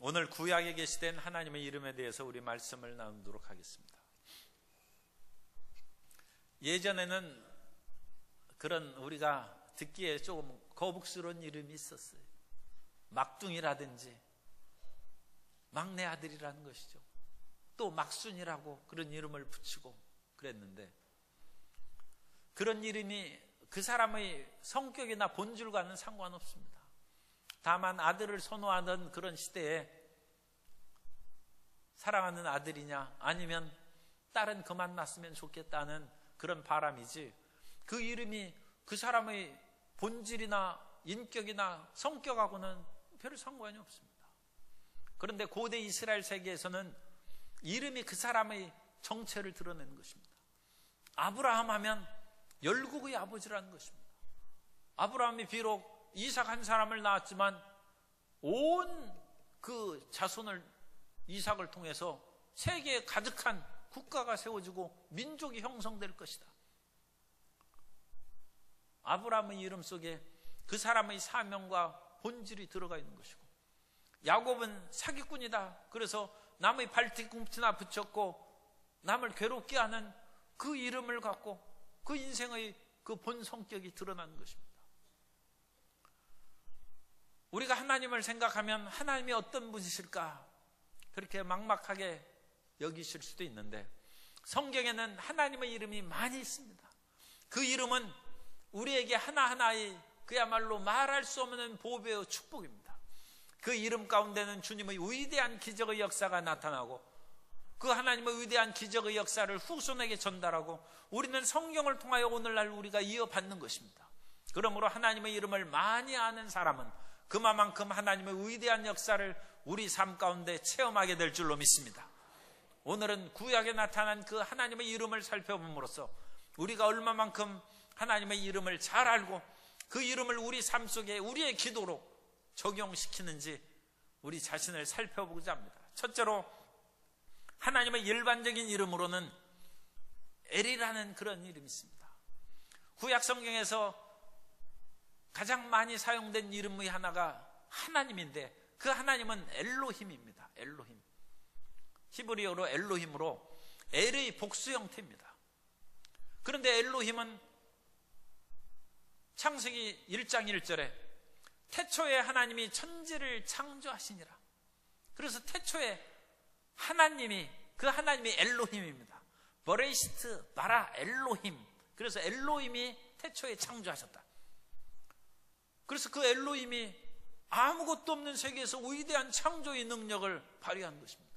오늘 구약에 계시된 하나님의 이름에 대해서 우리 말씀을 나누도록 하겠습니다. 예전에는 그런 우리가 듣기에 조금 거북스러운 이름이 있었어요. 막둥이라든지 막내 아들이라는 것이죠. 또 막순이라고 그런 이름을 붙이고 그랬는데, 그런 이름이 그 사람의 성격이나 본질과는 상관없습니다. 다만 아들을 선호하는 그런 시대에 사랑하는 아들이냐 아니면 딸은 그만 낳았으면 좋겠다는 그런 바람이지, 그 이름이 그 사람의 본질이나 인격이나 성격하고는 별 상관이 없습니다. 그런데 고대 이스라엘 세계에서는 이름이 그 사람의 정체를 드러내는 것입니다. 아브라함 하면 열국의 아버지라는 것입니다. 아브라함이 비록 이삭 한 사람을 낳았지만 온 그 자손을, 이삭을 통해서 세계에 가득한 국가가 세워지고 민족이 형성될 것이다. 아브라함의 이름 속에 그 사람의 사명과 본질이 들어가 있는 것이고, 야곱은 사기꾼이다. 그래서 남의 발뒤꿈치나 붙였고 남을 괴롭게 하는 그 이름을 갖고 그 인생의 그 본 성격이 드러나는 것입니다. 우리가 하나님을 생각하면 하나님이 어떤 분이실까 그렇게 막막하게 여기실 수도 있는데, 성경에는 하나님의 이름이 많이 있습니다. 그 이름은 우리에게 하나하나의 그야말로 말할 수 없는 보배의 축복입니다. 그 이름 가운데는 주님의 위대한 기적의 역사가 나타나고, 그 하나님의 위대한 기적의 역사를 후손에게 전달하고 우리는 성경을 통하여 오늘날 우리가 이어받는 것입니다. 그러므로 하나님의 이름을 많이 아는 사람은 그만큼 하나님의 위대한 역사를 우리 삶 가운데 체험하게 될 줄로 믿습니다. 오늘은 구약에 나타난 그 하나님의 이름을 살펴봄으로써 우리가 얼마만큼 하나님의 이름을 잘 알고 그 이름을 우리 삶 속에 우리의 기도로 적용시키는지 우리 자신을 살펴보고자 합니다. 첫째로, 하나님의 일반적인 이름으로는 엘이라는 그런 이름이 있습니다. 구약 성경에서 가장 많이 사용된 이름의 하나가 하나님인데, 그 하나님은 엘로힘입니다. 엘로힘. 히브리어로 엘로힘으로 엘의 복수 형태입니다. 그런데 엘로힘은 창세기 1장 1절에 태초에 하나님이 천지를 창조하시니라. 그래서 태초에 하나님이, 그 하나님이 엘로힘입니다. 버레이시트 바라 엘로힘. 그래서 엘로힘이 태초에 창조하셨다. 그래서 그 엘로힘이 아무것도 없는 세계에서 위대한 창조의 능력을 발휘한 것입니다.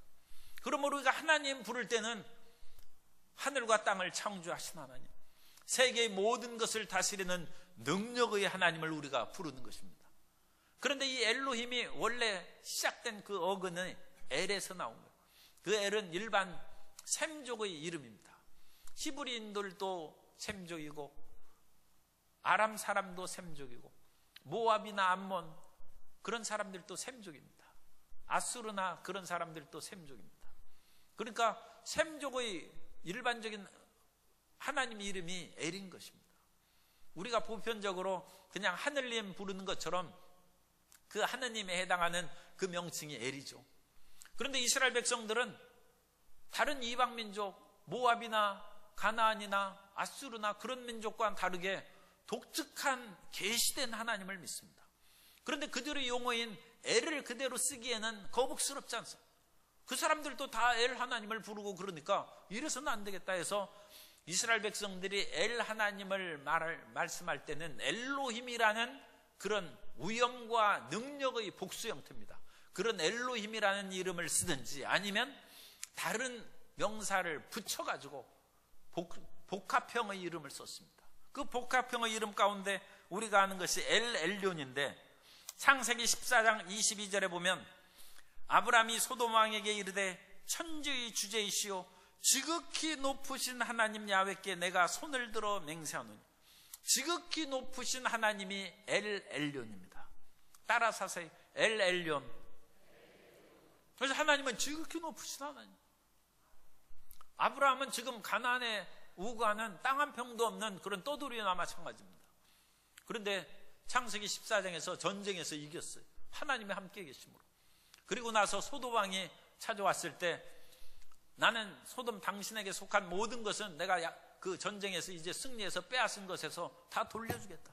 그러므로 우리가 하나님 부를 때는 하늘과 땅을 창조하신 하나님, 세계의 모든 것을 다스리는 능력의 하나님을 우리가 부르는 것입니다. 그런데 이 엘로힘이 원래 시작된 그 어근은 엘에서 나온 거예요. 그 엘은 일반 셈족의 이름입니다. 히브리인들도 셈족이고 아람 사람도 셈족이고 모압이나 암몬 그런 사람들도 셈족입니다. 아수르나 그런 사람들도 셈족입니다. 그러니까 셈족의 일반적인 하나님 이름이 엘인 것입니다. 우리가 보편적으로 그냥 하늘님 부르는 것처럼 그 하느님에 해당하는 그 명칭이 엘이죠. 그런데 이스라엘 백성들은 다른 이방 민족, 모압이나 가나안이나 아수르나 그런 민족과는 다르게 독특한 계시된 하나님을 믿습니다. 그런데 그들의 용어인 엘을 그대로 쓰기에는 거북스럽지 않습니다. 그 사람들도 다 엘 하나님을 부르고 그러니까 이래서는 안 되겠다 해서 이스라엘 백성들이 엘 하나님을 말씀할 때는 엘로힘이라는 그런 위엄과 능력의 복수 형태입니다. 그런 엘로힘이라는 이름을 쓰든지 아니면 다른 명사를 붙여가지고 복합형의 이름을 썼습니다. 그 복합형의 이름 가운데 우리가 아는 것이 엘엘론인데, 창세기 14장 22절에 보면 아브라함이 소돔 왕에게 이르되 천지의 주제이시오 지극히 높으신 하나님 야훼께 내가 손을 들어 맹세하노니. 지극히 높으신 하나님이 엘엘론입니다. 따라서 하세요. 엘엘론. 그래서 하나님은 지극히 높으신 하나님. 아브라함은 지금 가나안에 우거하는 땅 한 평도 없는 그런 떠돌이나 마찬가지입니다. 그런데 창세기 14장에서 전쟁에서 이겼어요. 하나님이 함께 계심으로. 그리고 나서 소돔 왕이 찾아왔을 때 나는 소돔 당신에게 속한 모든 것은 내가 그 전쟁에서 이제 승리해서 빼앗은 것에서 다 돌려주겠다.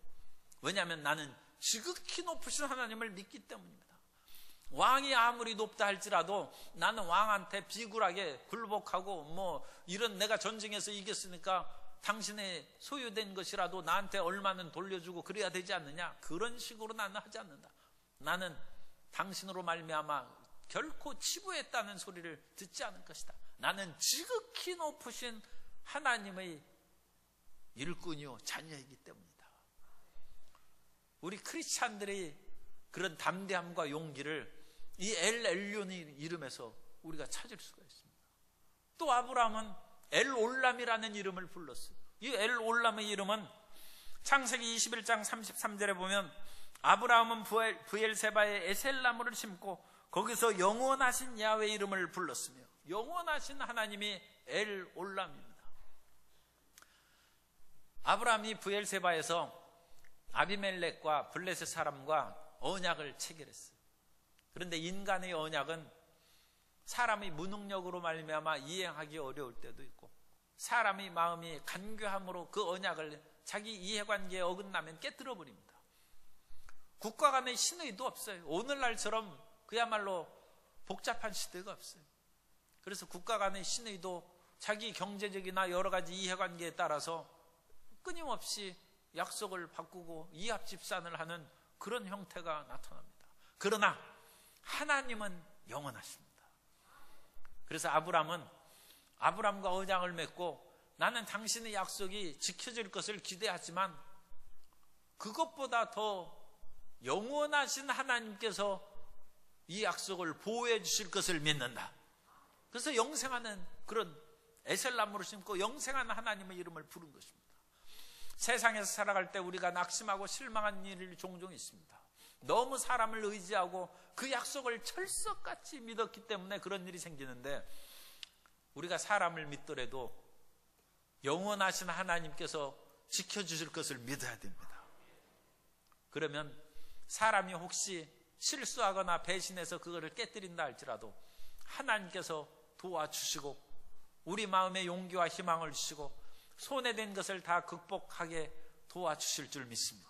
왜냐하면 나는 지극히 높으신 하나님을 믿기 때문입니다. 왕이 아무리 높다 할지라도 나는 왕한테 비굴하게 굴복하고 뭐 이런 내가 전쟁에서 이겼으니까 당신의 소유된 것이라도 나한테 얼마는 돌려주고 그래야 되지 않느냐, 그런 식으로 나는 하지 않는다. 나는 당신으로 말미암아 결코 치부했다는 소리를 듣지 않을 것이다. 나는 지극히 높으신 하나님의 일꾼이요 자녀이기 때문이다. 우리 크리스찬들의 그런 담대함과 용기를 이 엘 엘론의 이름에서 우리가 찾을 수가 있습니다. 또 아브라함은 엘 올람이라는 이름을 불렀어요. 이 엘 올람의 이름은 창세기 21장 33절에 보면 아브라함은 브엘세바에 에셀나무를 심고 거기서 영원하신 야훼 이름을 불렀으며, 영원하신 하나님이 엘 올람입니다. 아브라함이 브엘세바에서 아비멜렉과 블레셋 사람과 언약을 체결했어요. 그런데 인간의 언약은 사람의 무능력으로 말미암아 이행하기 어려울 때도 있고, 사람의 마음이 간교함으로 그 언약을 자기 이해관계에 어긋나면 깨뜨려 버립니다. 국가 간의 신의도 없어요. 오늘날처럼 그야말로 복잡한 시대가 없어요. 그래서 국가 간의 신의도 자기 경제적이나 여러 가지 이해관계에 따라서 끊임없이 약속을 바꾸고 이합 집산을 하는 그런 형태가 나타납니다. 그러나 하나님은 영원하십니다. 그래서 아브람과 언약을 맺고 나는 당신의 약속이 지켜질 것을 기대하지만 그것보다 더 영원하신 하나님께서 이 약속을 보호해 주실 것을 믿는다. 그래서 영생하는 그런 에셀나무를 심고 영생하는 하나님의 이름을 부른 것입니다. 세상에서 살아갈 때 우리가 낙심하고 실망한 일이 종종 있습니다. 너무 사람을 의지하고 그 약속을 철석같이 믿었기 때문에 그런 일이 생기는데, 우리가 사람을 믿더라도 영원하신 하나님께서 지켜주실 것을 믿어야 됩니다. 그러면 사람이 혹시 실수하거나 배신해서 그거를 깨뜨린다 할지라도 하나님께서 도와주시고 우리 마음에 용기와 희망을 주시고 손에 댄 것을 다 극복하게 도와주실 줄 믿습니다.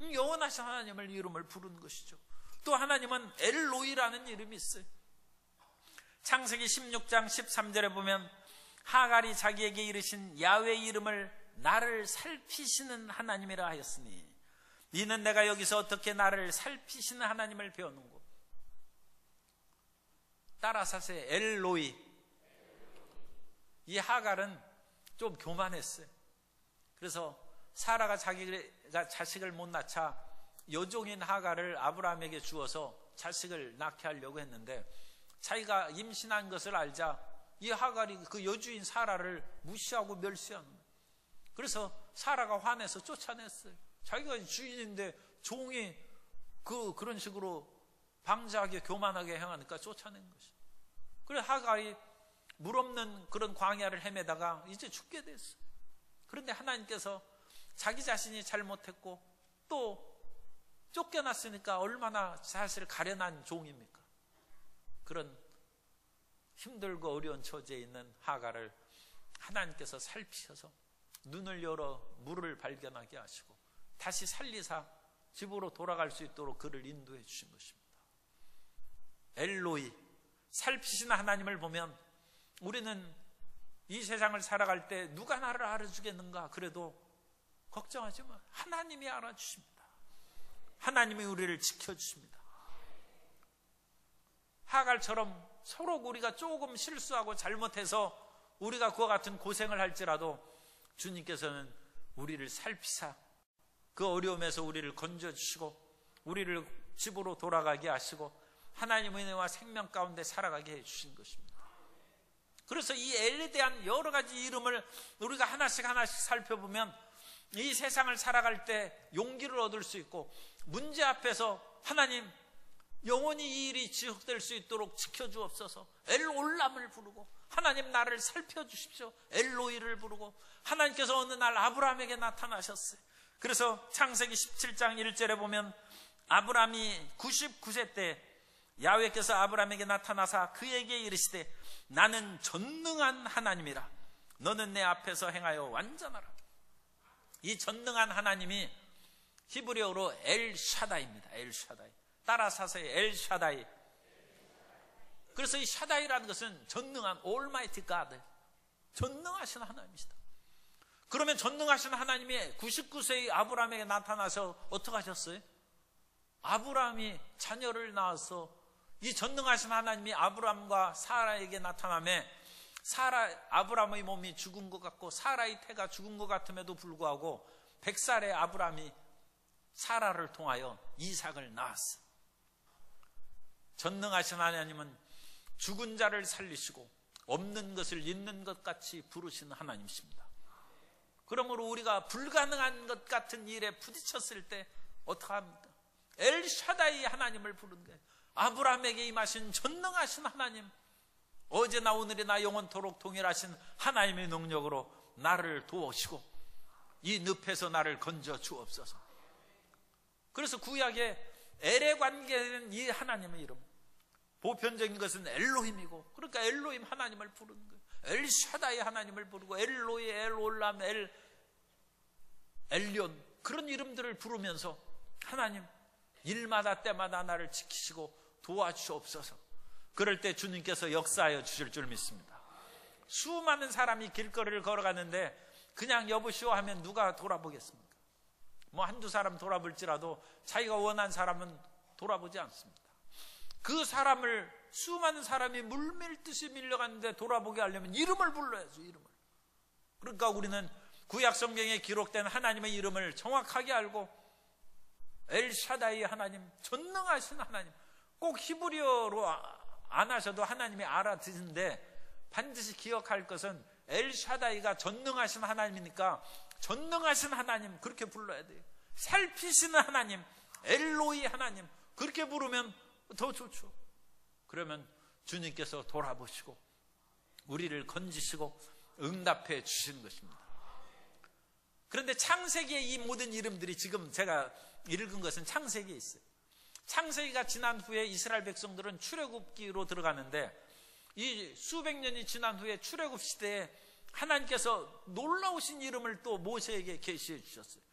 영원하신 하나님을 이름을 부르는 것이죠. 또 하나님은 엘로이라는 이름이 있어요. 창세기 16장 13절에 보면 하갈이 자기에게 이르신 야훼의 이름을 나를 살피시는 하나님이라 하였으니 이는 내가 여기서 어떻게 나를 살피시는 하나님을 배웠는고. 따라서 하세요. 엘로이. 이 하갈은 좀 교만했어요. 그래서 사라가 자기가 자식을 못 낳자 여종인 하갈을 아브라함에게 주어서 자식을 낳게 하려고 했는데, 자기가 임신한 것을 알자 이 하갈이 그 여주인 사라를 무시하고 멸시하는 거예요. 그래서 사라가 화내서 쫓아냈어요. 자기가 주인인데 종이 그런 식으로 방자하게 교만하게 행하니까 쫓아낸 것이죠. 그래서 하갈이 물 없는 그런 광야를 헤매다가 이제 죽게 됐어요. 그런데 하나님께서 자기 자신이 잘못했고 또 쫓겨났으니까 얼마나 사실 가련한 종입니까? 그런 힘들고 어려운 처지에 있는 하갈을 하나님께서 살피셔서 눈을 열어 물을 발견하게 하시고 다시 살리사 집으로 돌아갈 수 있도록 그를 인도해 주신 것입니다. 엘로이, 살피시는 하나님을 보면 우리는 이 세상을 살아갈 때 누가 나를 알아주겠는가 그래도 걱정하지 마. 하나님이 알아주십니다. 하나님이 우리를 지켜주십니다. 하갈처럼 서로 우리가 조금 실수하고 잘못해서 우리가 그와 같은 고생을 할지라도 주님께서는 우리를 살피사 그 어려움에서 우리를 건져주시고 우리를 집으로 돌아가게 하시고 하나님의 은혜와 생명 가운데 살아가게 해주신 것입니다. 그래서 이 엘에 대한 여러 가지 이름을 우리가 하나씩 살펴보면 이 세상을 살아갈 때 용기를 얻을 수 있고, 문제 앞에서 하나님 영원히 이 일이 지속될 수 있도록 지켜주옵소서 엘 올람을 부르고, 하나님 나를 살펴주십시오 엘로이를 부르고, 하나님께서 어느 날 아브라함에게 나타나셨어요. 그래서 창세기 17장 1절에 보면 아브라함이 99세 때 야훼께서 아브라함에게 나타나사 그에게 이르시되 나는 전능한 하나님이라. 너는 내 앞에서 행하여 완전하라. 이 전능한 하나님이 히브리어로 엘샤다이입니다. 엘샤다이. 따라서 하세요. 엘샤다이. 그래서 이 샤다이라는 것은 전능한 Almighty God, 전능하신 하나님이시다. 그러면 전능하신 하나님이 99세의 아브라함에게 나타나서 어떻게 하셨어요? 아브라함이 자녀를 낳아서 이 전능하신 하나님이 아브라함과 사라에게 나타나며 아브라함의 몸이 죽은 것 같고 사라의 태가 죽은 것 같음에도 불구하고 100살의 아브라함이 사라를 통하여 이삭을 낳았어. 전능하신 하나님은 죽은 자를 살리시고 없는 것을 있는 것 같이 부르시는 하나님이십니다. 그러므로 우리가 불가능한 것 같은 일에 부딪혔을 때 어떻게 합니까? 엘샤다이 하나님을 부르는 거예요. 아브라함에게 임하신 전능하신 하나님, 어제나 오늘이나 영원토록 동일하신 하나님의 능력으로 나를 도우시고 이 늪에서 나를 건져 주옵소서. 그래서 구약에 엘에 관계된 이 하나님의 이름, 보편적인 것은 엘로힘이고, 그러니까 엘로힘 하나님을 부르는 거예요. 엘샤다이 하나님을 부르고 엘로이, 엘올람, 엘리온, 그런 이름들을 부르면서 하나님 일마다 때마다 나를 지키시고 도와주옵소서. 그럴 때 주님께서 역사하여 주실 줄 믿습니다. 수많은 사람이 길거리를 걸어가는데 그냥 여보시오 하면 누가 돌아보겠습니까? 뭐 한두 사람 돌아볼지라도 자기가 원한 사람은 돌아보지 않습니다. 그 사람을, 수많은 사람이 물밀듯이 밀려갔는데 돌아보게 하려면 이름을 불러야죠. 이름을. 그러니까 우리는 구약 성경에 기록된 하나님의 이름을 정확하게 알고 엘샤다이 하나님, 전능하신 하나님, 꼭 히브리어로 안 하셔도 하나님이 알아듣는데 반드시 기억할 것은 엘샤다이가 전능하신 하나님이니까 전능하신 하나님 그렇게 불러야 돼요. 살피시는 하나님, 엘로이 하나님, 그렇게 부르면 더 좋죠. 그러면 주님께서 돌아보시고 우리를 건지시고 응답해 주시는 것입니다. 그런데 창세기의 이 모든 이름들이, 지금 제가 읽은 것은 창세기에 있어요. 창세기가 지난 후에 이스라엘 백성들은 출애굽기로 들어가는데, 이 수백 년이 지난 후에 출애굽 시대에 하나님께서 놀라우신 이름을 또 모세에게 계시해 주셨어요.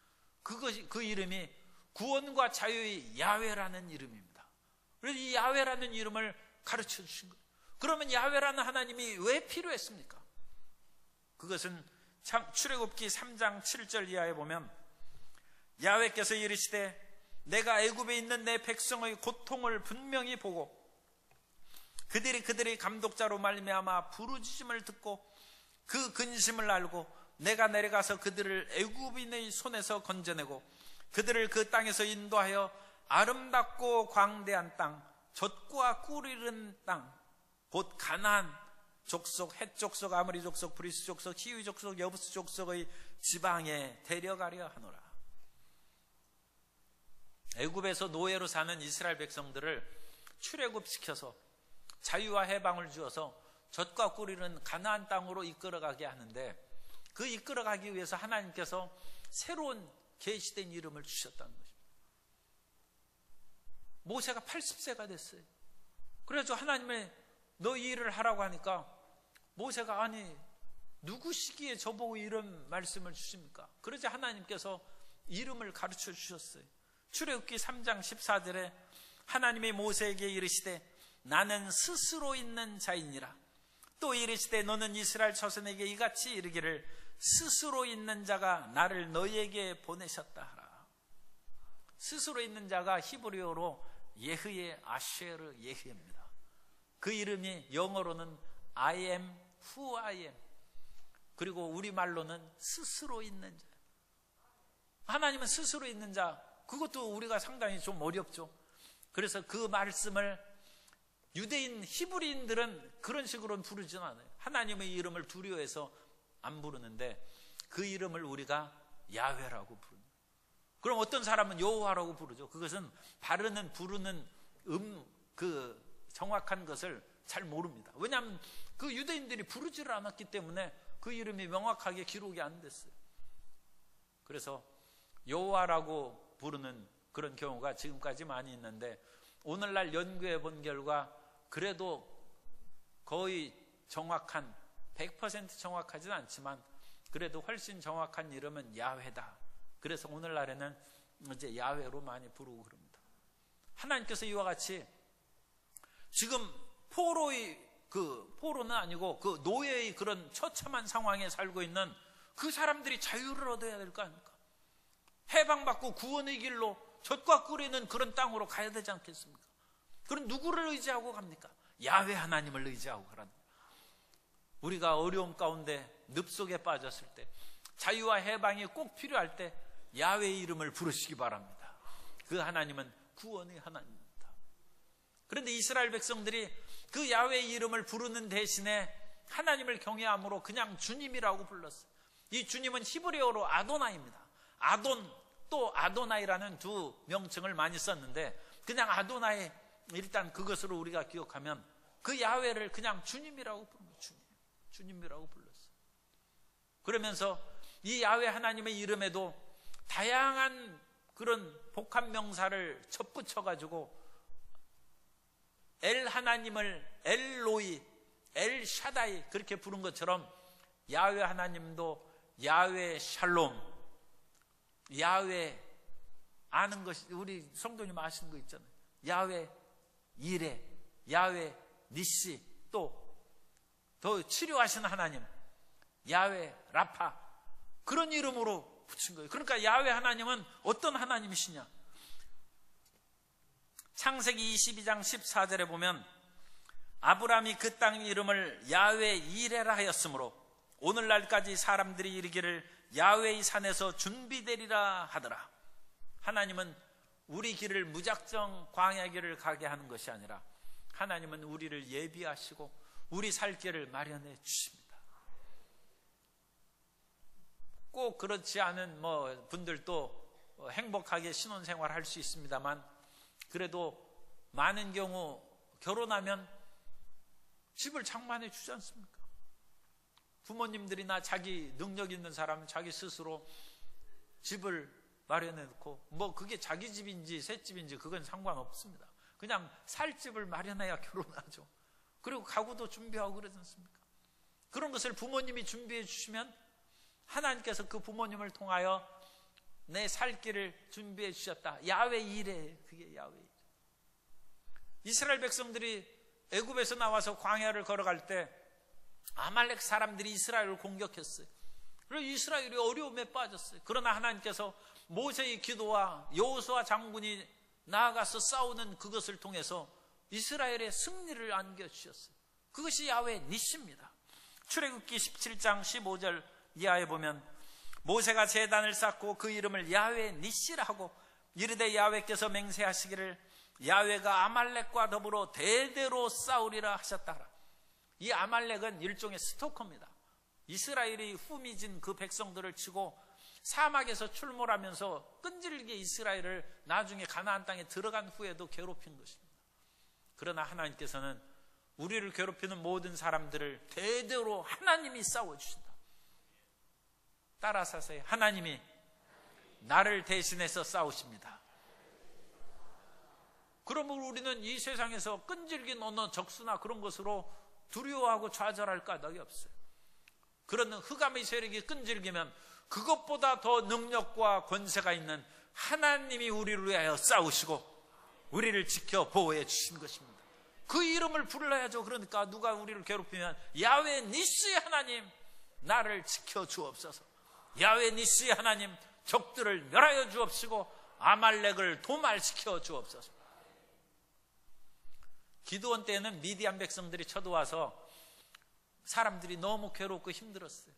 그 이름이 구원과 자유의 야훼라는 이름입니다. 그래서 이 야훼라는 이름을 가르쳐 주신 거예요. 그러면 야훼라는 하나님이 왜 필요했습니까? 그것은 출애굽기 3장 7절 이하에 보면, 야훼께서 이르시되 내가 애굽에 있는 내 백성의 고통을 분명히 보고 그들이 감독자로 말미암아 부르짖음을 듣고 그 근심을 알고 내가 내려가서 그들을 애굽인의 손에서 건져내고 그들을 그 땅에서 인도하여 아름답고 광대한 땅, 젖과 꿀 이른 땅, 곧 가나안 족속, 헷 족속, 아모리 족속, 브리스 족속, 히위 족속, 여부스 족속의 지방에 데려가려 하노라. 애굽에서 노예로 사는 이스라엘 백성들을 출애굽시켜서 자유와 해방을 주어서 젖과 꿀 이른 가나안 땅으로 이끌어가게 하는데, 그 이끌어가기 위해서 하나님께서 새로운 계시된 이름을 주셨다는 것입니다. 모세가 80세가 됐어요. 그래서 하나님의 너 이 일을 하라고 하니까 모세가, 아니 누구시기에 저보고 이런 말씀을 주십니까? 그러자 하나님께서 이름을 가르쳐 주셨어요. 출애굽기 3장 14절에 하나님이 모세에게 이르시되 나는 스스로 있는 자이니라. 또 이르시되 너는 이스라엘 자손에게 이같이 이르기를 스스로 있는 자가 나를 너희에게 보내셨다 하라. 스스로 있는 자가 히브리어로 예흐예 아쉐르 예흐입니다. 그 이름이 영어로는 I am who I am, 그리고 우리말로는 스스로 있는 자. 하나님은 스스로 있는 자, 그것도 우리가 상당히 좀 어렵죠. 그래서 그 말씀을 유대인 히브리인들은 그런 식으로는 부르지는 않아요. 하나님의 이름을 두려워해서 안 부르는데 그 이름을 우리가 야훼라고 부르는. 그럼 어떤 사람은 여호와라고 부르죠. 그것은 부르는 그 정확한 것을 잘 모릅니다. 왜냐하면 그 유대인들이 부르지를 않았기 때문에 그 이름이 명확하게 기록이 안 됐어요. 그래서 여호와라고 부르는 그런 경우가 지금까지 많이 있는데, 오늘날 연구해 본 결과 그래도 거의 정확한 100% 정확하지는 않지만 그래도 훨씬 정확한 이름은 야훼다. 그래서 오늘날에는 이제 야훼로 많이 부르고 그럽니다. 하나님께서 이와 같이 지금 포로는 아니고 그 노예의 그런 처참한 상황에 살고 있는 그 사람들이 자유를 얻어야 될 거 아닙니까? 해방받고 구원의 길로 젖과 꿀이 는 그런 땅으로 가야 되지 않겠습니까? 그럼 누구를 의지하고 갑니까? 야훼 하나님을 의지하고 가라는 거예요. 우리가 어려움 가운데 늪속에 빠졌을 때, 자유와 해방이 꼭 필요할 때 야훼의 이름을 부르시기 바랍니다. 그 하나님은 구원의 하나님입니다. 그런데 이스라엘 백성들이 그 야훼의 이름을 부르는 대신에 하나님을 경외함으로 그냥 주님이라고 불렀어요. 이 주님은 히브리어로 아도나이입니다. 아돈 또 아도나이라는 두 명칭을 많이 썼는데 그냥 아도나이, 일단 그것으로 우리가 기억하면 그 야훼를 그냥 주님이라고 부릅니다. 주님이라고 불렀어요. 그러면서 이 야훼 하나님의 이름에도 다양한 그런 복합 명사를 접붙여가지고 엘 하나님을 엘로이, 엘 샤다이 그렇게 부른 것처럼 야훼 하나님도 야훼 샬롬, 야훼 아는 것이, 우리 성도님 아시는 거 있잖아요. 야훼 이레, 야훼 니시, 또 더 치료하시는 하나님 야훼 라파, 그런 이름으로 붙인 거예요. 그러니까 야훼 하나님은 어떤 하나님이시냐? 창세기 22장 14절에 보면 아브라함이 그 땅 이름을 야훼 이레라 하였으므로 오늘날까지 사람들이 이르기를 야훼의 산에서 준비되리라 하더라. 하나님은 우리 길을 무작정 광야 길을 가게 하는 것이 아니라 하나님은 우리를 예비하시고 우리 살 길을 마련해 주십니다. 꼭 그렇지 않은 분들도 행복하게 신혼생활 할 수 있습니다만, 그래도 많은 경우 결혼하면 집을 장만해 주지 않습니까? 부모님들이나 자기 능력 있는 사람은 자기 스스로 집을 마련해 놓고, 그게 자기 집인지 새 집인지 그건 상관없습니다. 그냥 살 집을 마련해야 결혼하죠. 그리고 가구도 준비하고 그러지 않습니까? 그런 것을 부모님이 준비해 주시면 하나님께서 그 부모님을 통하여 내 살 길을 준비해 주셨다. 야훼 이레, 그게 야훼 이레. 이스라엘 백성들이 애굽에서 나와서 광야를 걸어갈 때 아말렉 사람들이 이스라엘을 공격했어요. 그래서 이스라엘이 어려움에 빠졌어요. 그러나 하나님께서 모세의 기도와 여호수아 장군이 나아가서 싸우는 그것을 통해서 이스라엘의 승리를 안겨주셨어요. 그것이 야훼 니시입니다. 출애굽기 17장 15절 이하에 보면 모세가 제단을 쌓고 그 이름을 야훼 니시라 하고 이르되 야훼께서 맹세하시기를 야훼가 아말렉과 더불어 대대로 싸우리라 하셨다. 이 아말렉은 일종의 스토커입니다. 이스라엘이 후미진 그 백성들을 치고 사막에서 출몰하면서 끈질기게 이스라엘을 나중에 가나안 땅에 들어간 후에도 괴롭힌 것입니다. 그러나 하나님께서는 우리를 괴롭히는 모든 사람들을 대대로 하나님이 싸워주신다. 따라서 하세요. 하나님이 나를 대신해서 싸우십니다. 그러면 우리는 이 세상에서 끈질긴 어느 적수나 그런 것으로 두려워하고 좌절할 까닭이 없어요. 그런 흑암의 세력이 끈질기면 그것보다 더 능력과 권세가 있는 하나님이 우리를 위하여 싸우시고 우리를 지켜 보호해 주신 것입니다. 그 이름을 불러야죠. 그러니까 누가 우리를 괴롭히면 야훼 니시 하나님 나를 지켜 주옵소서. 야훼 니시 하나님 적들을 멸하여 주옵시고 아말렉을 도말시켜 주옵소서. 기드온 때에는 미디안 백성들이 쳐들어와서 사람들이 너무 괴롭고 힘들었어요.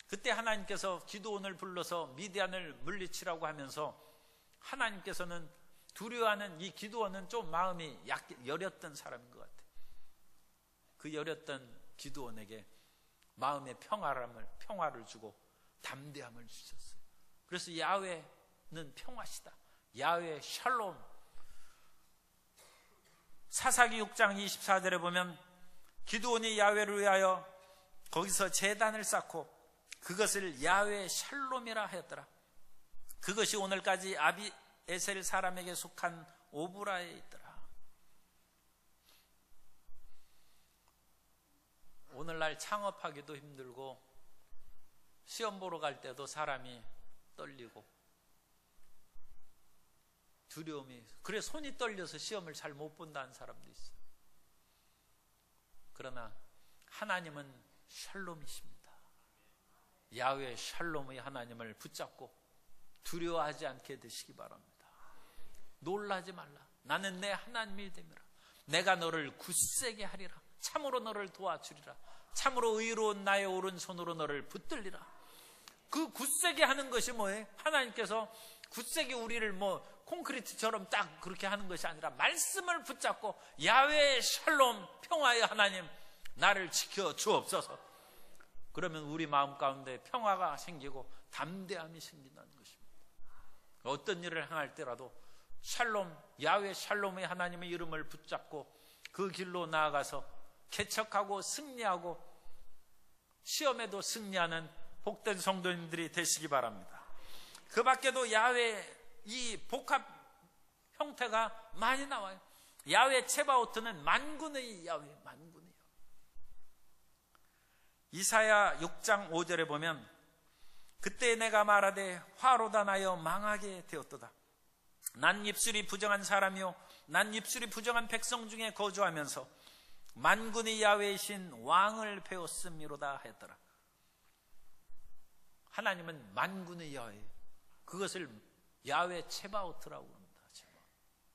그때 하나님께서 기드온을 불러서 미디안을 물리치라고 하면서 하나님께서는 두려워하는 이 기드온은 좀 마음이 여렸던 사람인 것 같아요. 그 여렸던 기드온에게 마음의 평화를 주고 담대함을 주셨어요. 그래서 야훼는 평화시다. 야훼 샬롬. 사사기 6장 24절에 보면 기드온이 야훼를 위하여 거기서 제단을 쌓고 그것을 야훼 샬롬이라 하였더라. 그것이 오늘까지 아비에셀 사람에게 속한 오브라에 있더라. 오늘날 창업하기도 힘들고 시험 보러 갈 때도 사람이 떨리고 두려움이, 그래 손이 떨려서 시험을 잘 못 본다는 사람도 있어요. 그러나 하나님은 샬롬이십니다. 야훼 샬롬의 하나님을 붙잡고 두려워하지 않게 되시기 바랍니다. 놀라지 말라. 나는 내 하나님이 됨이라. 내가 너를 굳세게 하리라. 참으로 너를 도와주리라. 참으로 의로운 나의 오른손으로 너를 붙들리라. 그 굳세게 하는 것이 뭐예요? 하나님께서 굳세게 우리를 콘크리트처럼 딱 그렇게 하는 것이 아니라 말씀을 붙잡고 야훼 샬롬, 평화의 하나님 나를 지켜 주옵소서. 그러면 우리 마음 가운데 평화가 생기고 담대함이 생긴다는 것입니다. 어떤 일을 행할 때라도 샬롬, 야훼 샬롬의 하나님의 이름을 붙잡고 그 길로 나아가서 개척하고 승리하고 시험에도 승리하는 복된 성도님들이 되시기 바랍니다. 그 밖에도 야훼 이 복합 형태가 많이 나와요. 야훼 체바오트는 만군의 야훼, 만군의 야훼. 이사야 6장 5절에 보면 그때 내가 말하되 화로다 나여 망하게 되었도다. 난 입술이 부정한 사람이요 난 입술이 부정한 백성 중에 거주하면서 만군의 야훼이신 왕을 배웠음이로다 했더라. 하나님은 만군의 야훼, 그것을 야훼 체바오트라고 합니다.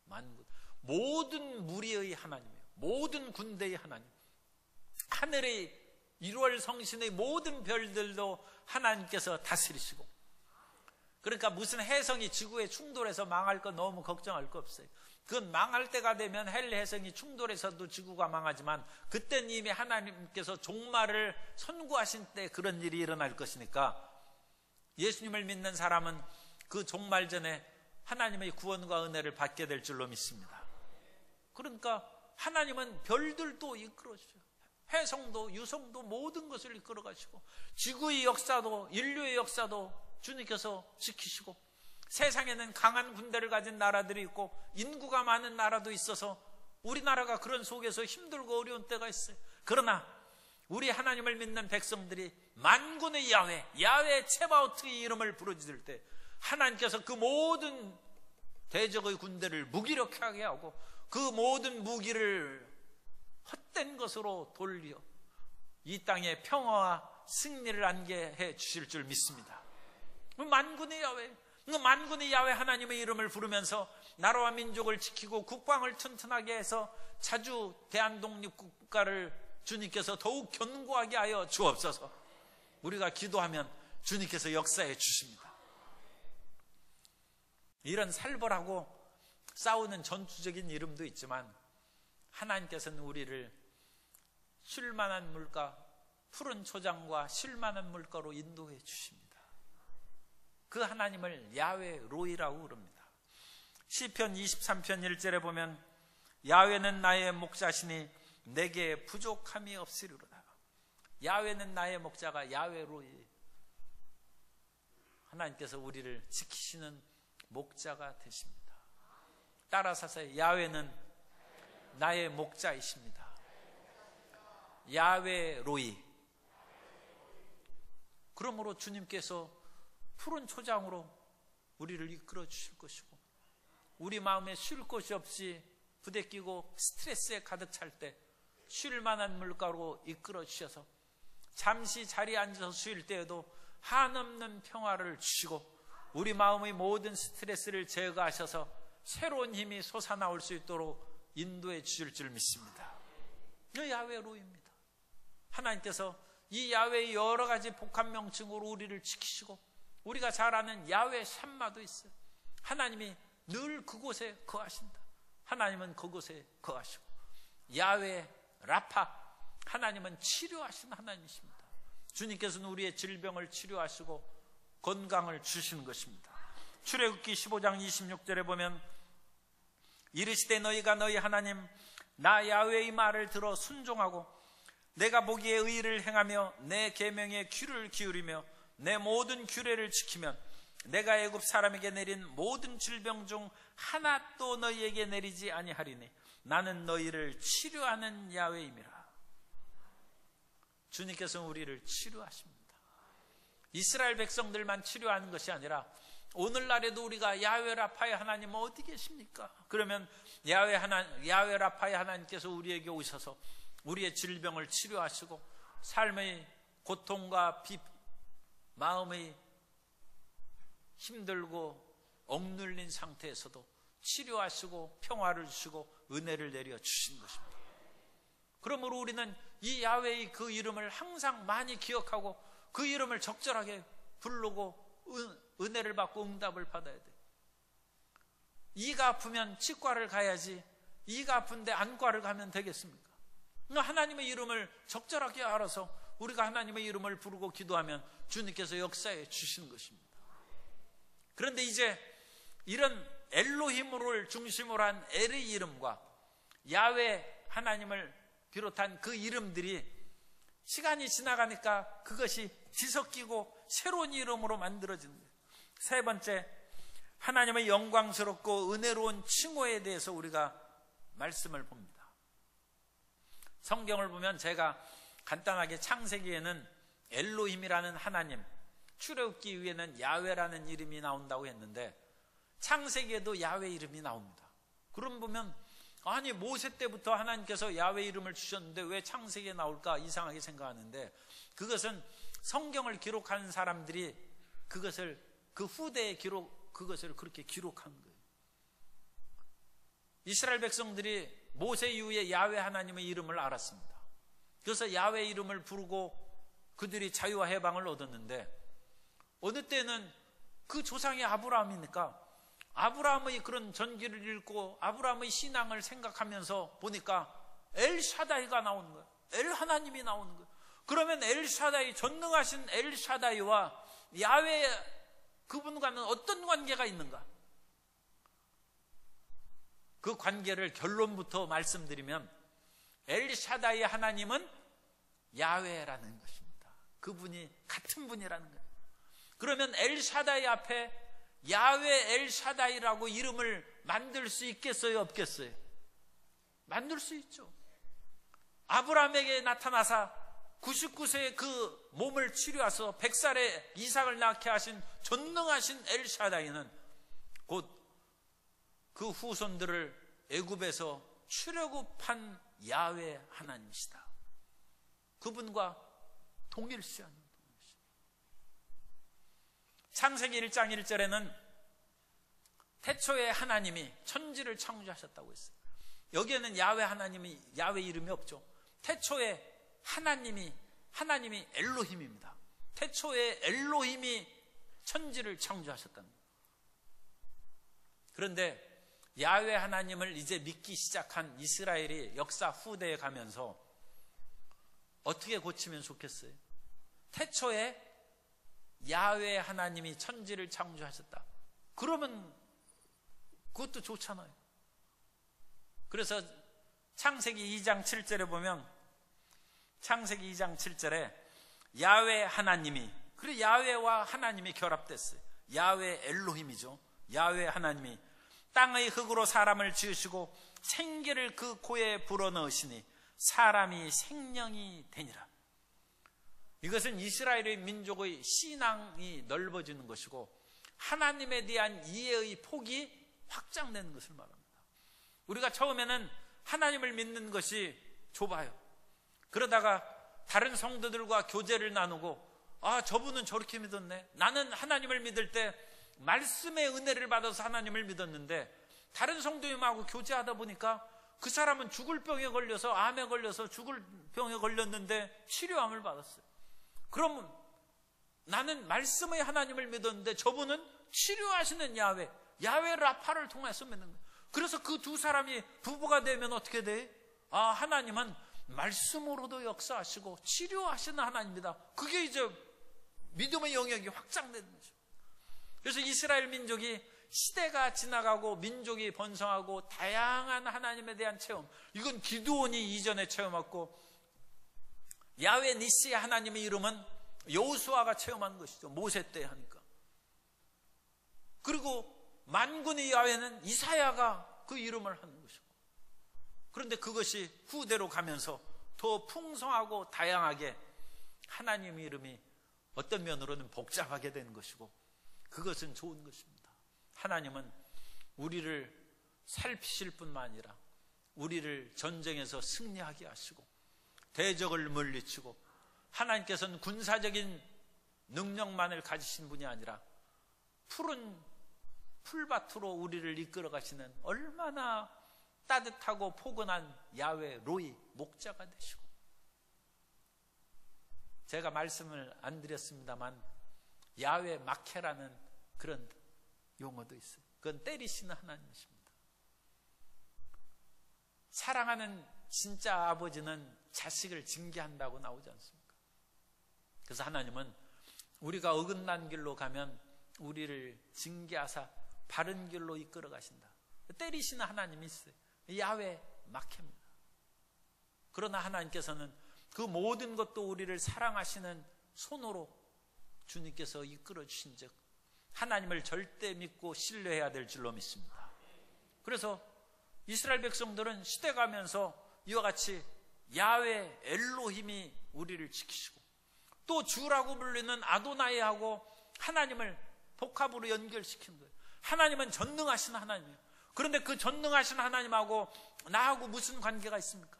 만군, 모든 무리의 하나님이에요. 모든 군대의 하나님. 하늘의 1월 성신의 모든 별들도 하나님께서 다스리시고, 그러니까 무슨 해성이 지구에 충돌해서 망할 거 너무 걱정할 거 없어요. 그건 망할 때가 되면 헬 해성이 충돌해서도 지구가 망하지만 그때는 이미 하나님께서 종말을 선고하신 때 그런 일이 일어날 것이니까 예수님을 믿는 사람은 그 종말 전에 하나님의 구원과 은혜를 받게 될 줄로 믿습니다. 그러니까 하나님은 별들도 이끌어주셔요. 해성도 유성도 모든 것을 이끌어가시고 지구의 역사도 인류의 역사도 주님께서 지키시고, 세상에는 강한 군대를 가진 나라들이 있고 인구가 많은 나라도 있어서 우리나라가 그런 속에서 힘들고 어려운 때가 있어요. 그러나 우리 하나님을 믿는 백성들이 만군의 야훼, 야훼 체바오트의 이름을 부르짖을 때 하나님께서 그 모든 대적의 군대를 무기력하게 하고 그 모든 무기를 헛된 것으로 돌려 이 땅에 평화와 승리를 안게 해 주실 줄 믿습니다. 만군의 야훼, 만군의 야훼 하나님의 이름을 부르면서 나라와 민족을 지키고 국방을 튼튼하게 해서 자주 대한독립국가를 주님께서 더욱 견고하게 하여 주옵소서. 우리가 기도하면 주님께서 역사해 주십니다. 이런 살벌하고 싸우는 전투적인 이름도 있지만 하나님께서는 우리를 쉴만한 물가, 푸른 초장과 쉴만한 물가로 인도해 주십니다. 그 하나님을 야훼 로이라고 그럽니다. 시편 23편 1절에 보면 야훼는 나의 목자시니 내게 부족함이 없으리로다. 야훼는 나의 목자가 야훼 로이, 하나님께서 우리를 지키시는 목자가 되십니다. 따라서 하세요. 야훼는 나의 목자이십니다. 야훼 로이. 그러므로 주님께서 푸른 초장으로 우리를 이끌어 주실 것이고, 우리 마음에 쉴 곳이 없이 부대끼고 스트레스에 가득 찰 때 쉴 만한 물가로 이끌어 주셔서 잠시 자리에 앉아서 쉴 때에도 한없는 평화를 주시고 우리 마음의 모든 스트레스를 제거하셔서 새로운 힘이 솟아나올 수 있도록 인도해 주실 줄 믿습니다. 이 야훼 로이입니다. 하나님께서 이 야훼의 여러 가지 복합 명칭으로 우리를 지키시고, 우리가 잘 아는 야훼 샴마도 있어요. 하나님이 늘 그곳에 거하신다. 하나님은 그곳에 거하시고, 야훼 라파, 하나님은 치료하시는 하나님이십니다. 주님께서는 우리의 질병을 치료하시고 건강을 주시는 것입니다. 출애굽기 15장 26절에 보면 이르시되 너희가 너희 하나님 나 야훼의 말을 들어 순종하고 내가 보기에 의를 행하며 내 계명에 귀를 기울이며 내 모든 규례를 지키면 내가 애굽 사람에게 내린 모든 질병 중 하나도 너희에게 내리지 아니하리니 나는 너희를 치료하는 야훼임이라. 주님께서 우리를 치료하십니다. 이스라엘 백성들만 치료하는 것이 아니라 오늘날에도 우리가 야훼 라파의 하나님 어디 계십니까? 그러면 야훼 라파의 하나님께서 우리에게 오셔서 우리의 질병을 치료하시고 삶의 고통과 마음의 힘들고 억눌린 상태에서도 치료하시고 평화를 주시고 은혜를 내려 주신 것입니다. 그러므로 우리는 이 야훼의 그 이름을 항상 많이 기억하고 그 이름을 적절하게 부르고 은혜를 받고 응답을 받아야 돼. 이가 아프면 치과를 가야지 이가 아픈데 안과를 가면 되겠습니까? 하나님의 이름을 적절하게 알아서 우리가 하나님의 이름을 부르고 기도하면 주님께서 역사해 주시는 것입니다. 그런데 이제 이런 엘로힘을 중심으로 한 엘의 이름과 야훼 하나님을 비롯한 그 이름들이 시간이 지나가니까 그것이 뒤섞이고 새로운 이름으로 만들어지는 거예요. 세 번째, 하나님의 영광스럽고 은혜로운 칭호에 대해서 우리가 말씀을 봅니다. 성경을 보면 제가 간단하게 창세기에는 엘로힘이라는 하나님, 출애굽기 위에는 야훼라는 이름이 나온다고 했는데 창세기에도 야훼 이름이 나옵니다. 그럼 보면 아니 모세 때부터 하나님께서 야훼 이름을 주셨는데 왜 창세기에 나올까 이상하게 생각하는데 그것은 성경을 기록하는 사람들이 그것을 그 후대에 그것을 그렇게 기록한 거예요. 이스라엘 백성들이 모세 이후에 야훼 하나님의 이름을 알았습니다. 그래서 야훼 이름을 부르고 그들이 자유와 해방을 얻었는데 어느 때는 그 조상이 아브라함이니까 아브라함의 그런 전기를 읽고 아브라함의 신앙을 생각하면서 보니까 엘샤다이가 나오는 거예요. 엘 하나님이 나오는 거예요. 그러면 엘샤다이, 전능하신 엘샤다이와 야훼 그분과는 어떤 관계가 있는가? 그 관계를 결론부터 말씀드리면 엘샤다이 하나님은 야훼라는 것입니다. 그분이 같은 분이라는 거예요. 그러면 엘샤다이 앞에 야훼 엘샤다이라고 이름을 만들 수 있겠어요? 없겠어요? 만들 수 있죠. 아브라함에게 나타나사 99세의 그 몸을 치료해서 100살에 이삭을 낳게 하신 전능하신 엘샤다이는 곧 그 후손들을 애굽에서 출애굽한 야훼 하나님이시다. 그분과 동일시하는 분이시다. 창세기 1장 1절에는 태초에 하나님이 천지를 창조하셨다고 했어요. 여기에는 야훼 하나님이 야훼 이름이 없죠. 태초에 하나님이 엘로힘입니다. 태초에 엘로힘이 천지를 창조하셨다는 거예요. 그런데 야훼 하나님을 이제 믿기 시작한 이스라엘이 역사 후대에 가면서 어떻게 고치면 좋겠어요? 태초에 야훼 하나님이 천지를 창조하셨다. 그러면 그것도 좋잖아요. 그래서 창세기 2장 7절에 보면 창세기 2장 7절에 야훼 하나님이, 그리고 야훼와 하나님이 결합됐어요. 야훼 엘로힘이죠. 야훼 하나님이 땅의 흙으로 사람을 지으시고 생기를 그 코에 불어넣으시니 사람이 생명이 되니라. 이것은 이스라엘의 민족의 신앙이 넓어지는 것이고 하나님에 대한 이해의 폭이 확장되는 것을 말합니다. 우리가 처음에는 하나님을 믿는 것이 좁아요. 그러다가 다른 성도들과 교제를 나누고 저분은 저렇게 믿었네. 나는 하나님을 믿을 때 말씀의 은혜를 받아서 하나님을 믿었는데 다른 성도님하고 교제하다 보니까 그 사람은 죽을 병에 걸려서 암에 걸려서 죽을 병에 걸렸는데 치료함을 받았어요. 그럼 나는 말씀의 하나님을 믿었는데 저분은 치료하시는 야훼 라파를 통해서 믿는 거예요. 그래서 그 두 사람이 부부가 되면 어떻게 돼? 하나님은 말씀으로도 역사하시고 치료하시는 하나님이다. 그게 이제 믿음의 영역이 확장되는 거죠. 그래서 이스라엘 민족이 시대가 지나가고 민족이 번성하고 다양한 하나님에 대한 체험, 이건 기드온이 이전에 체험했고 야훼 니시 하나님의 이름은 여호수아가 체험한 것이죠. 모세 때 하니까. 그리고 만군의 야훼는 이사야가 그 이름을 하는 것이고, 그런데 그것이 후대로 가면서 더 풍성하고 다양하게 하나님 이름이 어떤 면으로는 복잡하게 되는 것이고, 그것은 좋은 것입니다. 하나님은 우리를 살피실 뿐만 아니라 우리를 전쟁에서 승리하게 하시고 대적을 물리치고, 하나님께서는 군사적인 능력만을 가지신 분이 아니라 푸른 풀밭으로 우리를 이끌어 가시는 얼마나 따뜻하고 포근한 야훼 로이 목자가 되시고, 제가 말씀을 안 드렸습니다만 야훼 마케라는 그런 용어도 있어요. 그건 때리시는 하나님이십니다. 사랑하는 진짜 아버지는 자식을 징계한다고 나오지 않습니까? 그래서 하나님은 우리가 어긋난 길로 가면 우리를 징계하사 바른 길로 이끌어 가신다. 때리시는 하나님이 있어요. 야훼 마케입니다. 그러나 하나님께서는 그 모든 것도 우리를 사랑하시는 손으로 주님께서 이끌어 주신 즉 하나님을 절대 믿고 신뢰해야 될 줄로 믿습니다. 그래서 이스라엘 백성들은 시대가면서 이와 같이 야훼 엘로힘이 우리를 지키시고, 또 주라고 불리는 아도나이하고 하나님을 복합으로 연결시킨 거예요. 하나님은 전능하신 하나님이에요. 그런데 그 전능하신 하나님하고 나하고 무슨 관계가 있습니까?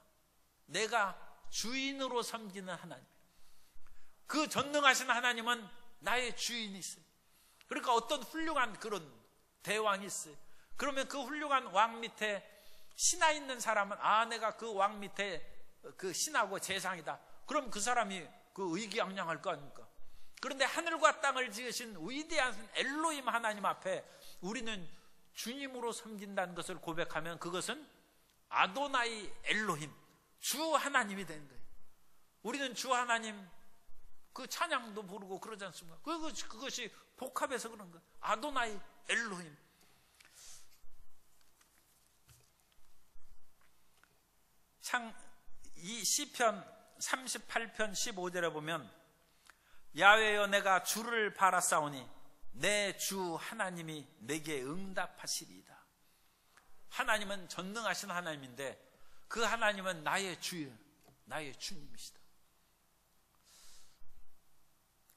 내가 주인으로 섬기는 하나님. 그 전능하신 하나님은 나의 주인이 있어요. 그러니까 어떤 훌륭한 그런 대왕이 있어요. 그러면 그 훌륭한 왕 밑에 신하 있는 사람은 내가 그 왕 밑에 그 신하고 재상이다. 그럼 그 사람이 그 의기양양할 거 아닙니까? 그런데 하늘과 땅을 지으신 위대한 엘로힘 하나님 앞에 우리는 주님으로 섬긴다는 것을 고백하면 그것은 아도나이 엘로힘, 주 하나님이 되는 거예요. 우리는 주 하나님 그 찬양도 부르고 그러지 않습니까? 그것이 복합해서 그런 거예요. 아도나이 엘로힘. 이 시편 38편 15절에 보면 야훼여 내가 주를 바라싸우니 내 주 하나님이 내게 응답하시리이다. 하나님은 전능하신 하나님인데 그 하나님은 나의 주예요. 나의 주님이시다.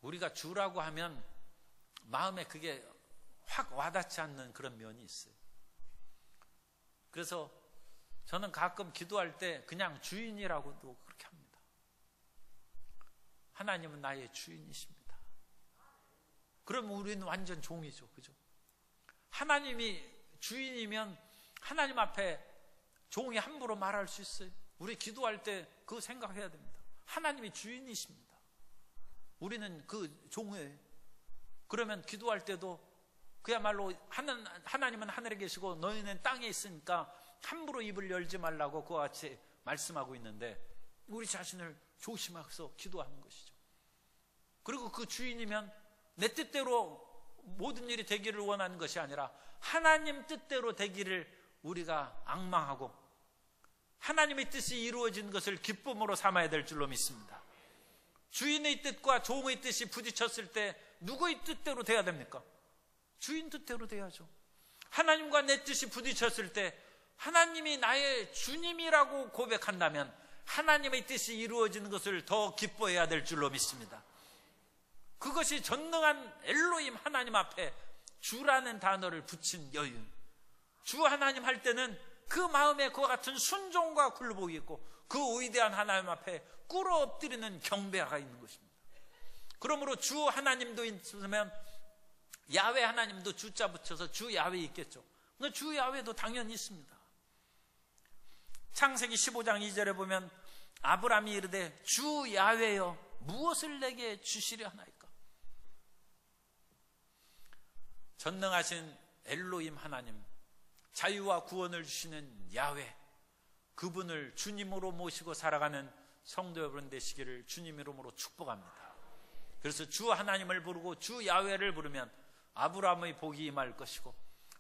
우리가 주라고 하면 마음에 그게 확 와닿지 않는 그런 면이 있어요. 그래서 저는 가끔 기도할 때 그냥 주인이라고도 그렇게 합니다. 하나님은 나의 주인이십니다. 그러면 우리는 완전 종이죠. 그죠? 하나님이 주인이면 하나님 앞에 종이 함부로 말할 수 있어요. 우리 기도할 때 그거 생각해야 됩니다. 하나님이 주인이십니다. 우리는 그 종이에요. 그러면 기도할 때도 그야말로 하나님은 하늘에 계시고 너희는 땅에 있으니까 함부로 입을 열지 말라고 그와 같이 말씀하고 있는데 우리 자신을 조심해서 기도하는 것이죠. 그리고 그 주인이면 내 뜻대로 모든 일이 되기를 원하는 것이 아니라 하나님 뜻대로 되기를 우리가 앙망하고 하나님의 뜻이 이루어진 것을 기쁨으로 삼아야 될 줄로 믿습니다. 주인의 뜻과 종의 뜻이 부딪혔을 때 누구의 뜻대로 돼야 됩니까? 주인 뜻대로 돼야죠. 하나님과 내 뜻이 부딪혔을 때 하나님이 나의 주님이라고 고백한다면 하나님의 뜻이 이루어지는 것을 더 기뻐해야 될 줄로 믿습니다. 그것이 전능한 엘로힘 하나님 앞에 주라는 단어를 붙인 여유. 주 하나님 할 때는 그 마음에 그와 같은 순종과 굴복이 있고 그 위대한 하나님 앞에 꿇어 엎드리는 경배가 있는 것입니다. 그러므로 주 하나님도 있으면 야훼 하나님도 주자 붙여서 주 야훼 있겠죠. 주 야훼도 당연히 있습니다. 창세기 15장 2절에 보면 아브라함이 이르되 주 야훼여 무엇을 내게 주시려 하나이까? 전능하신 엘로힘 하나님, 자유와 구원을 주시는 야훼, 그분을 주님으로 모시고 살아가는 성도 여러분 되시기를 주님 이름으로 축복합니다. 그래서 주 하나님을 부르고 주 야훼를 부르면 아브라함의 복이 임할 것이고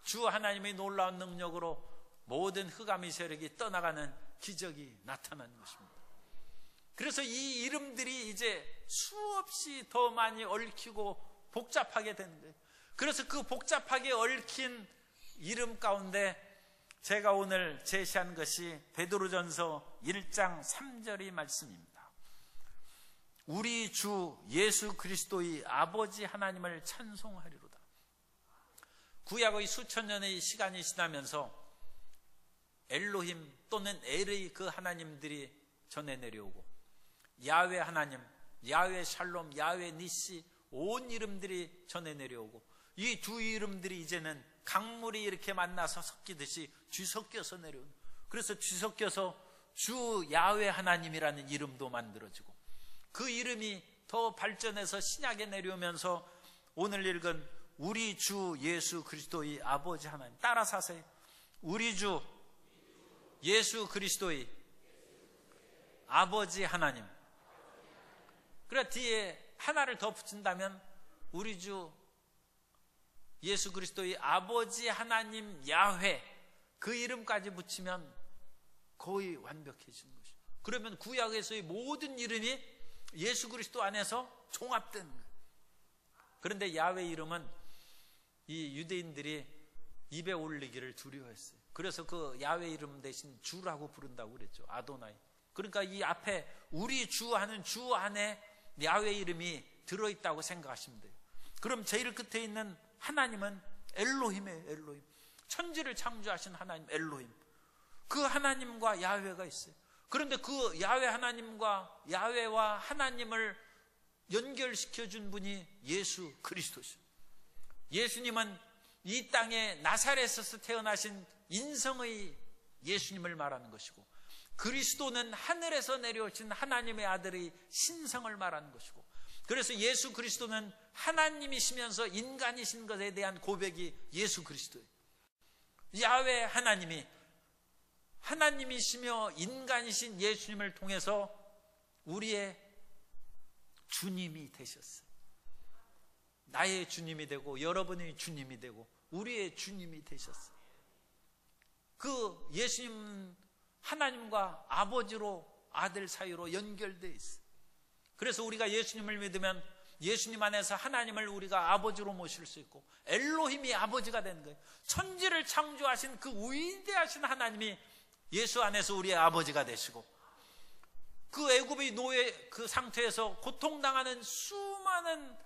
주 하나님의 놀라운 능력으로 모든 흑암의 세력이 떠나가는 기적이 나타나는 것입니다. 그래서 이 이름들이 이제 수없이 더 많이 얽히고 복잡하게 되는 거예요. 그래서 그 복잡하게 얽힌 이름 가운데 제가 오늘 제시한 것이 베드로전서 1장 3절의 말씀입니다. 우리 주 예수 그리스도의 아버지 하나님을 찬송하리로다. 구약의 수천 년의 시간이 지나면서 엘로힘 또는 엘의 그 하나님들이 전해 내려오고, 야훼 하나님, 야훼 샬롬, 야훼 니시, 온 이름들이 전해 내려오고, 이 두 이름들이 이제는 강물이 이렇게 만나서 섞이듯이 뒤섞여서 내려오는, 그래서 뒤섞여서 주 야훼 하나님이라는 이름도 만들어지고, 그 이름이 더 발전해서 신약에 내려오면서 오늘 읽은 우리 주 예수 그리스도의 아버지 하나님, 따라서 하세요. 우리 주 예수 그리스도의 아버지 하나님. 그래 뒤에 하나를 더 붙인다면 우리 주 예수 그리스도의 아버지 하나님 야훼, 그 이름까지 붙이면 거의 완벽해지는 것이죠. 그러면 구약에서의 모든 이름이 예수 그리스도 안에서 종합되는 거예요. 그런데 야훼 이름은 이 유대인들이 입에 올리기를 두려워했어요. 그래서 그 야훼 이름 대신 주라고 부른다고 그랬죠. 아도나이. 그러니까 이 앞에 우리 주 하는 주 안에 야훼 이름이 들어있다고 생각하시면 돼요. 그럼 제일 끝에 있는 하나님은 엘로힘이에요. 엘로힘. 천지를 창조하신 하나님 엘로힘. 그 하나님과 야훼가 있어요. 그런데 그 야훼 하나님과 야훼와 하나님을 연결시켜 준 분이 예수 그리스도죠. 예수님은 이 땅에 나사렛에서 태어나신 인성의 예수님을 말하는 것이고, 그리스도는 하늘에서 내려오신 하나님의 아들의 신성을 말하는 것이고, 그래서 예수 그리스도는 하나님이시면서 인간이신 것에 대한 고백이 예수 그리스도예요. 야훼 하나님이 하나님이시며 인간이신 예수님을 통해서 우리의 주님이 되셨어요. 나의 주님이 되고 여러분의 주님이 되고 우리의 주님이 되셨어요. 그 예수님 하나님과 아버지로 아들 사이로 연결되어 있어요. 그래서 우리가 예수님을 믿으면 예수님 안에서 하나님을 우리가 아버지로 모실 수 있고, 엘로힘이 아버지가 되는 거예요. 천지를 창조하신 그 위대하신 하나님이 예수 안에서 우리의 아버지가 되시고, 그 애굽의 노예 그 상태에서 고통당하는 수많은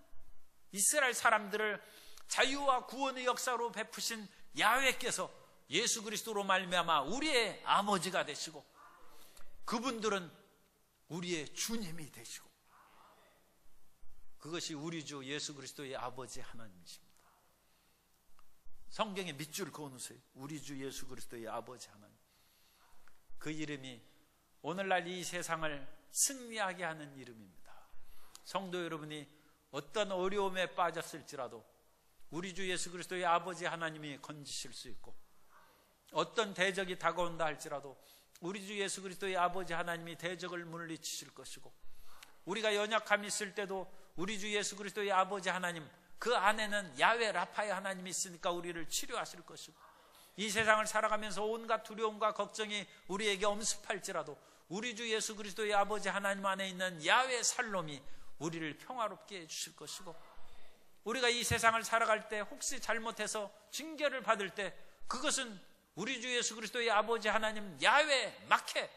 이스라엘 사람들을 자유와 구원의 역사로 베푸신 야훼께서 예수 그리스도로 말미암아 우리의 아버지가 되시고, 그분들은 우리의 주님이 되시고, 그것이 우리 주 예수 그리스도의 아버지 하나님이십니다. 성경에 밑줄 그어놓으세요. 우리 주 예수 그리스도의 아버지 하나님. 그 이름이 오늘날 이 세상을 승리하게 하는 이름입니다. 성도 여러분이 어떤 어려움에 빠졌을지라도 우리 주 예수 그리스도의 아버지 하나님이 건지실 수 있고, 어떤 대적이 다가온다 할지라도 우리 주 예수 그리스도의 아버지 하나님이 대적을 물리치실 것이고, 우리가 연약함이 있을 때도 우리 주 예수 그리스도의 아버지 하나님, 그 안에는 야훼 라파의 하나님이 있으니까 우리를 치료하실 것이고, 이 세상을 살아가면서 온갖 두려움과 걱정이 우리에게 엄습할지라도 우리 주 예수 그리스도의 아버지 하나님 안에 있는 야훼 살롬이 우리를 평화롭게 해주실 것이고, 우리가 이 세상을 살아갈 때 혹시 잘못해서 징계를 받을 때 그것은 우리 주 예수 그리스도의 아버지 하나님 야훼 마케,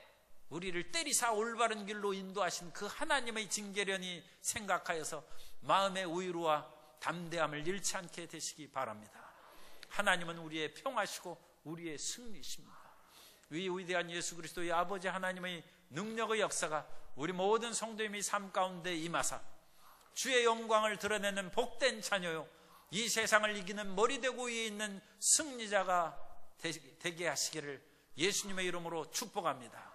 우리를 때리사 올바른 길로 인도하신 그 하나님의 징계련이 생각하여서 마음의 우유와 담대함을 잃지 않게 되시기 바랍니다. 하나님은 우리의 평화시고 우리의 승리십니다. 이 위대한 예수 그리스도의 아버지 하나님의 능력의 역사가 우리 모든 성도님의 삶 가운데 임하사 주의 영광을 드러내는 복된 자녀요, 이 세상을 이기는 머리되고 위에 있는 승리자가 되게 하시기를 예수님의 이름으로 축복합니다.